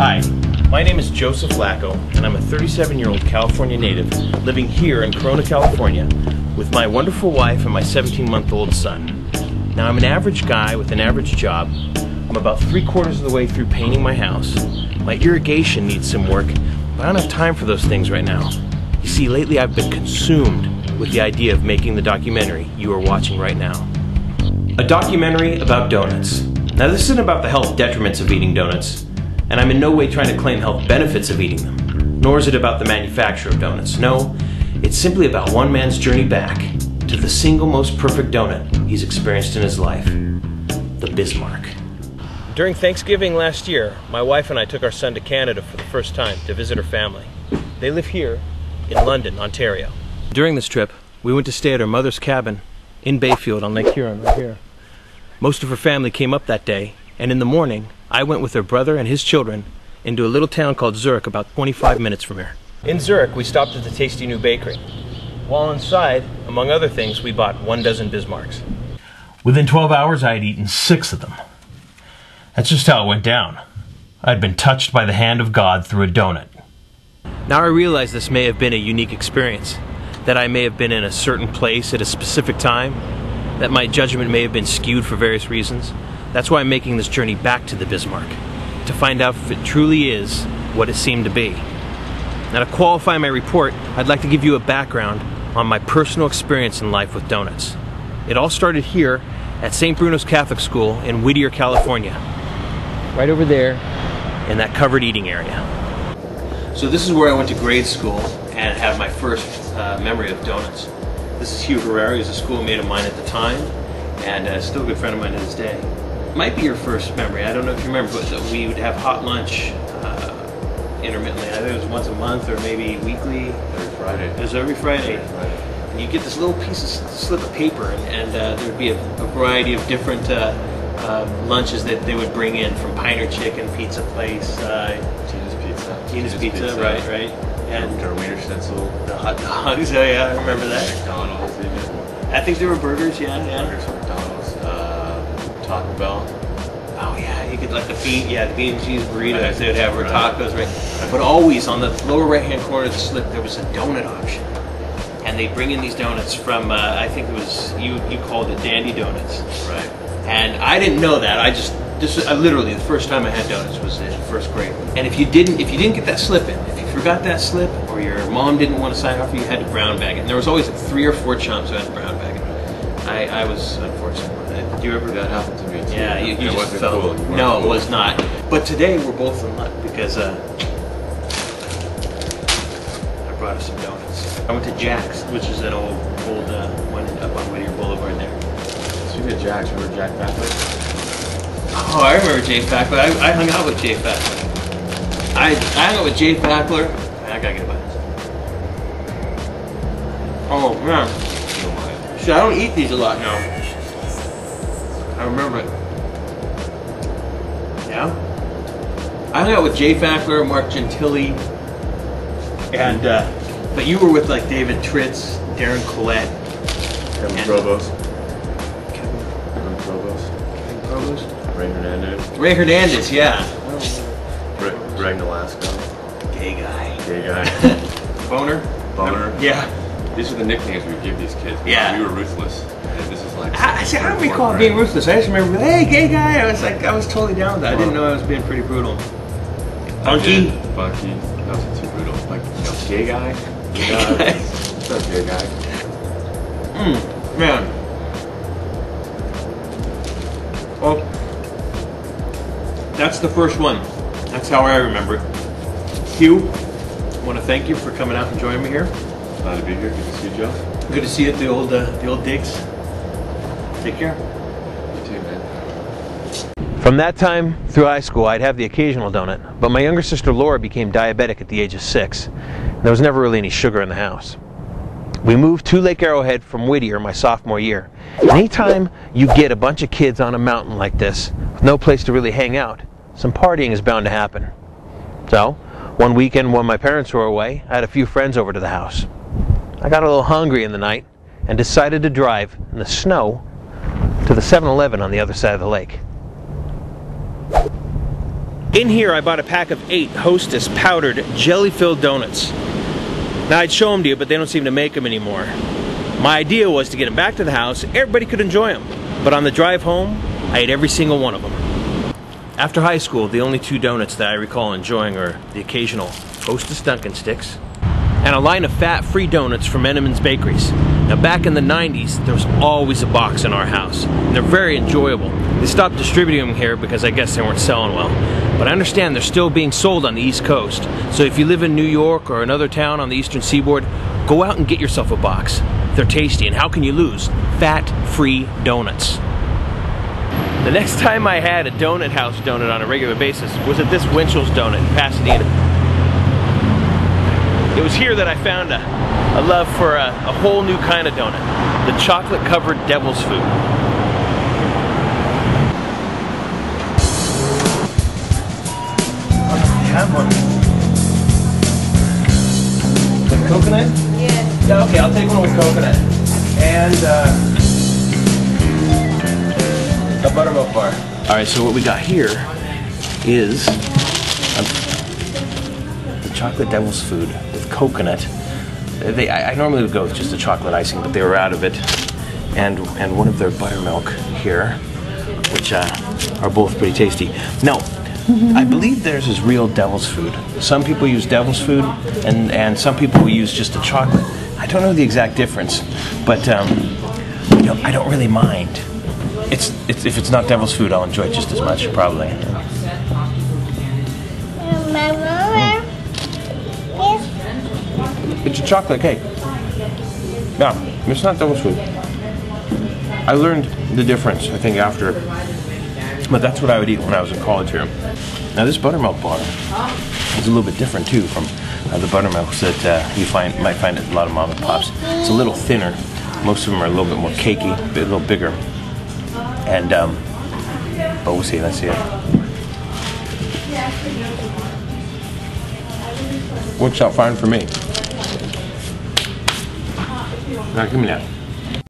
Hi, my name is Joseph Lacko, and I'm a 37-year-old California native living here in Corona, California with my wonderful wife and my 17-month-old son. Now, I'm an average guy with an average job. I'm about 3/4 of the way through painting my house. My irrigation needs some work, but I don't have time for those things right now. You see, lately I've been consumed with the idea of making the documentary you are watching right now. A documentary about donuts. Now, this isn't about the health detriments of eating donuts, and I'm in no way trying to claim health benefits of eating them, nor is it about the manufacture of donuts. No, it's simply about one man's journey back to the single most perfect donut he's experienced in his life, the Bismarck. During Thanksgiving last year, my wife and I took our son to Canada for the first time to visit her family. They live here in London, Ontario. During this trip, we went to stay at her mother's cabin in Bayfield on Lake Huron, right here. Most of her family came up that day, and in the morning, I went with her brother and his children into a little town called Zurich, about 25 minutes from here. In Zurich, we stopped at the tasty new bakery. While inside, among other things, we bought 12 Bismarcks. Within 12 hours, I had eaten 6 of them. That's just how it went down. I'd been touched by the hand of God through a donut. Now I realize this may have been a unique experience, that I may have been in a certain place at a specific time, that my judgment may have been skewed for various reasons. That's why I'm making this journey back to the Bismarck, to find out if it truly is what it seemed to be. Now, to qualify my report, I'd like to give you a background on my personal experience in life with donuts. It all started here at St. Bruno's Catholic School in Whittier, California. Right over there in that covered eating area. So this is where I went to grade school and had my first memory of donuts. This is Hugh Herrera. He's a schoolmate of mine at the time, and still a good friend of mine to this day. Might be your first memory. I don't know if you remember, but we would have hot lunch intermittently. I think it was once a month or maybe weekly. Every Friday. It was every Friday. And you get this little piece of slip of paper, and there would be a variety of different lunches that they would bring in, from Piner Chicken, Pizza Place, Tina's Pizza, right. And our Wiener Schnitzel. The hot dogs, oh yeah, I remember that. McDonald's even. I think there were burgers, yeah. Burgers from McDonald's. Taco Bell. Oh yeah, you could like the bean and cheese burritos they would have, or tacos, right? But always on the lower right-hand corner of the slip there was a donut option. And they'd bring in these donuts from, I think it was, you called it Dandy Donuts. Right. And I didn't know that. Literally the first time I had donuts was in first grade. And if you didn't get that slip in, if you forgot that slip, or your mom didn't want to sign off for you, you had to brown bag it. And there was always 3 or 4 chums who had to brown bag it. I was unfortunate. Did you ever? That happened to me too. Yeah, you just wasn't felt. Cool. No, it was not. But today we're both in luck because I brought us some donuts. I went to Jack's, which is an old one up on Whittier Boulevard there. Speaking of Jack's, remember Jack Fackler? Oh, I remember Jay Fackler. I hung out with Jay Fackler. I hung out with Jay Fackler. I gotta get a bite. Oh man. See, I don't eat these a lot now. I remember it. Yeah? I hung out with Jay Fackler, Mark Gentili, and, but you were with like David Tritz, Darren Collette. Kevin Provost. Kevin Provost? Ray Hernandez. Ray Hernandez, yeah. Greg Nolasco. Gay guy. Boner? Boner. Yeah. These are the nicknames we give these kids. Yeah. We were ruthless. And this is like. I don't recall being ruthless. I just remember, hey, gay guy. I was totally down with that. I didn't know I was being pretty brutal. Funky. Funky. That wasn't too brutal. Like, gay guy. Gay guy. What's up, gay guy? Man. Well, that's the first one. That's how I remember it. Hugh, I want to thank you for coming out and joining me here. Glad to be here. Good to see you, Joe. Good to see you at the old digs. Take care. You too, man. From that time through high school, I'd have the occasional donut, but my younger sister Laura became diabetic at the age of 6. And there was never really any sugar in the house. We moved to Lake Arrowhead from Whittier my sophomore year. Anytime you get a bunch of kids on a mountain like this, with no place to really hang out, some partying is bound to happen. So, one weekend when my parents were away, I had a few friends over to the house. I got a little hungry in the night and decided to drive in the snow to the 7-Eleven on the other side of the lake. In here I bought a pack of 8 Hostess powdered jelly-filled donuts. Now I'd show them to you, but they don't seem to make them anymore. My idea was to get them back to the house, everybody could enjoy them. But on the drive home, I ate every single one of them. After high school, the only 2 donuts that I recall enjoying are the occasional Hostess Dunkin' Sticks and a line of fat-free donuts from Entenmann's Bakeries. Now back in the 90s, there was always a box in our house, and they're very enjoyable. They stopped distributing them here because I guess they weren't selling well. But I understand they're still being sold on the East Coast. So if you live in New York or another town on the Eastern Seaboard, go out and get yourself a box. They're tasty, and how can you lose? Fat-free donuts. The next time I had a donut house donut on a regular basis was at this Winchell's Donut in Pasadena. It was here that I found a love for a whole new kind of donut, the chocolate-covered devil's food. Have one. With coconut? Yeah. Yeah, okay, I'll take one with coconut. And a buttermilk bar. Alright, so what we got here is the chocolate devil's food with coconut. I normally would go with just the chocolate icing, but they were out of it. And one of their buttermilk here, which are both pretty tasty. Now, I believe theirs is real devil's food. Some people use devil's food, and some people use just the chocolate. I don't know the exact difference, but you know, I don't really mind. If it's not devil's food, I'll enjoy it just as much, probably. It's a chocolate cake. Yeah, it's not devil's food. I learned the difference, I think, after. But that's what I would eat when I was in college here. Now this buttermilk bar is a little bit different too from the buttermilks that you might find at a lot of mom and pops. It's a little thinner. Most of them are a little bit more cakey, a little bigger. And but we'll see. Let's see it. Works out fine for me. Now give me that.